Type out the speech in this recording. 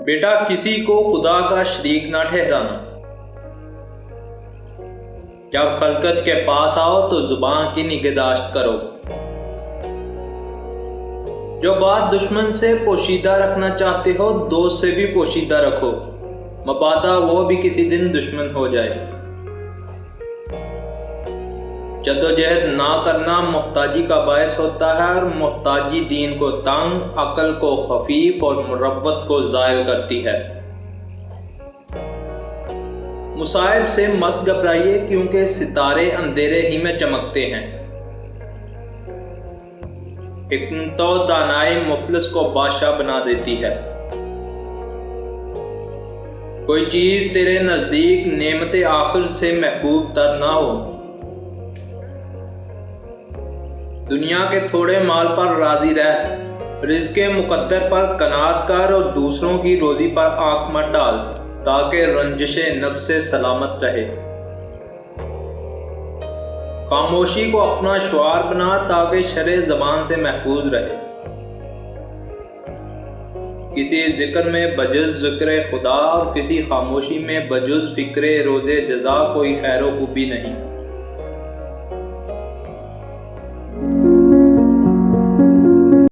बेटा, किसी को खुदा का शरीक ना ठहराना। जब खलकत के पास आओ तो जुबान की निगहदाश्त करो। जो बात दुश्मन से पोशीदा रखना चाहते हो, दोस्त से भी पोशीदा रखो, मबादा वो भी किसी दिन दुश्मन हो जाए। जद्दोजहद ना करना मोहताजी का बायस होता है और मोहताजी दीन को तंग, अकल को खफीफ और मुरव्वत को ज़ायल करती है। मुसाइब से मत घबराइए, क्योंकि सितारे अंधेरे ही में चमकते हैं। हिकमत और दानाई मुफलिस को बादशाह बना देती है। कोई चीज़ तेरे नज़दीक नेमत आखिर से महबूब तर ना हो। दुनिया के थोड़े माल पर राज़ी रह, रिज़्क़े मुक़द्दर पर कनात कर और दूसरों की रोज़ी पर आँख मत डाल, ताकि रंजिशे नफ्स से सलामत रहे। खामोशी को अपना शुआर बना, ताकि शरे ज़बान से महफूज रहे। किसी ज़िक्र में बजुज़ ज़िक्र खुदा और किसी खामोशी में बजुज़ फ़िक्र रोज़े जज़ा कोई खैर खूबी नहीं।